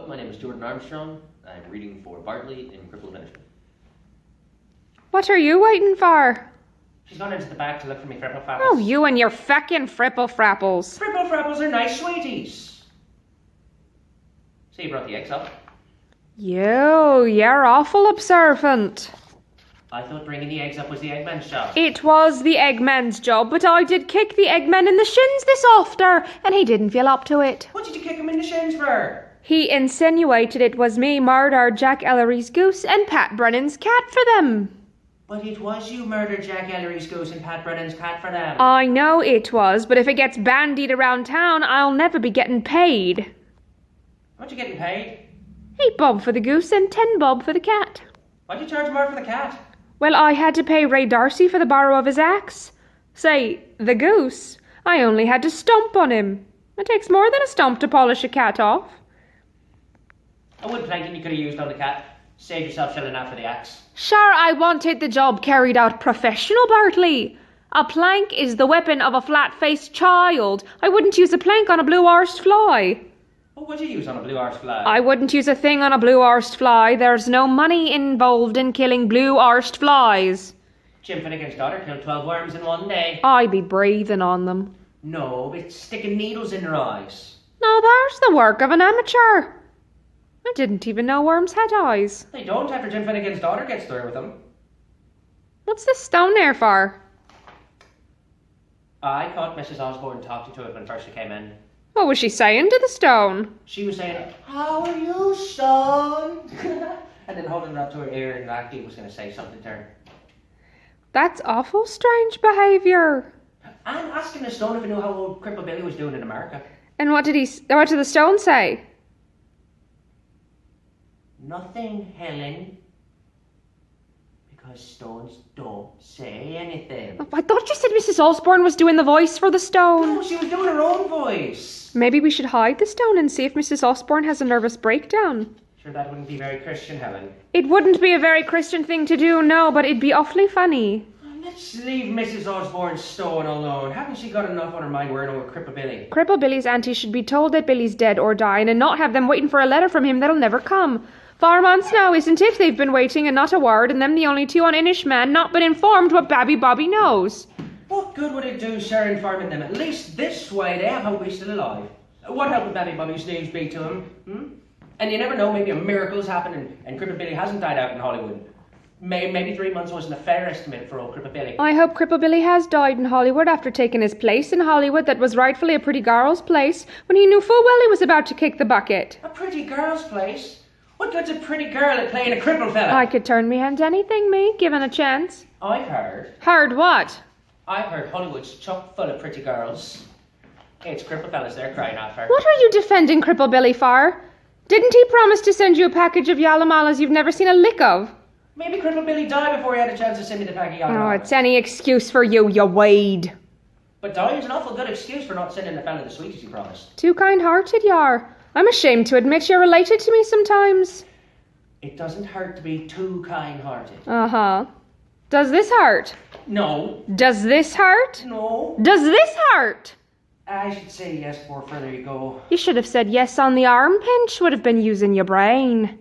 Welcome, my name is Jordon Armsrrong. I'm reading for Bartley in Cripple of Inishmaan. What are you waiting for? She's gone into the back to look for me fripple frapples. Oh, you and your feckin' fripple frapples. Fripple frapples are nice sweeties. So you brought the eggs up? You're awful observant. I thought bringing the eggs up was the eggman's job. It was the eggman's job, but I did kick the eggman in the shins this after, and he didn't feel up to it. What did you kick him in the shins for? He insinuated it was me murdered Jack Ellery's goose and Pat Brennan's cat for them. But it was you murdered Jack Ellery's goose and Pat Brennan's cat for them. I know it was, but if it gets bandied around town, I'll never be getting paid. What you getting paid? 8 bob for the goose and 10 bob for the cat. Why'd you charge more for the cat? Well, I had to pay Ray Darcy for the borrow of his axe. Say, the goose, I only had to stomp on him. It takes more than a stomp to polish a cat off. A wood planking you could have used on the cat. Save yourself shelling out for the axe. Sure, I wanted the job carried out professional, Bartley. A plank is the weapon of a flat-faced child. I wouldn't use a plank on a blue-arsed fly. What would you use on a blue-arsed fly? I wouldn't use a thing on a blue-arsed fly. There's no money involved in killing blue-arsed flies. Jim Finnegan's daughter killed 12 worms in one day. I'd be breathing on them. No, it's sticking needles in their eyes. No, there's the work of an amateur. I didn't even know worms had eyes. They don't after Jim Finnegan's daughter gets through with them. What's this stone there for? I caught Mrs. Osborne talking to it when first she came in. What was she saying to the stone? She was saying, "How are you, son?" And then holding it up to her ear and like he was going to say something to her. That's awful strange behaviour. And asking the stone if he knew how old Cripple Billy was doing in America. And what did the stone say? Nothing, Helen. Because stones don't say anything. Oh, I thought you said Mrs. Osborne was doing the voice for the stone. No, she was doing her own voice. Maybe we should hide the stone and see if Mrs. Osborne has a nervous breakdown. Sure, that wouldn't be very Christian, Helen. It wouldn't be a very Christian thing to do, no, but it'd be awfully funny. Let's leave Mrs. Osborne's stone alone. Haven't she got enough on her mind worrying over Cripple Billy? Cripple Billy's auntie should be told that Billy's dead or dying and not have them waiting for a letter from him that'll never come. 4 months now, isn't it? They've been waiting and not a word, and them the only 2 on Inishmaan not been informed what Babby Bobby knows. What good would it do, sir, informing them? At least this way they have hope he's still alive. What help would Babby Bobby's news be to him? And you never know, maybe a miracle's happened and Cripple Billy hasn't died out in Hollywood. Maybe 3 months wasn't a fair estimate for old Cripple Billy. I hope Cripple Billy has died in Hollywood after taking his place in Hollywood that was rightfully a pretty girl's place when he knew full well he was about to kick the bucket. A pretty girl's place? What good's a pretty girl at playing a crippled fella? I could turn me hand to anything, me, given a chance. I've heard. Heard what? I've heard Hollywood's chock full of pretty girls. It's crippled fellas they're crying out for. What are you defending Cripple Billy for? Didn't he promise to send you a package of Yalamalas you've never seen a lick of? Maybe Cripple Billy died before he had a chance to send me the pack of Oh, Yalamalas. it's any excuse for you, you wade. But dying's an awful good excuse for not sending the fella the sweeties he promised. Too kind-hearted you are. I'm ashamed to admit you're related to me sometimes. It doesn't hurt to be too kind-hearted. Uh-huh. Does this hurt? No. Does this hurt? No. Does this hurt? I should say yes before further you go. You should have said yes on the arm pinch. Would have been using your brain.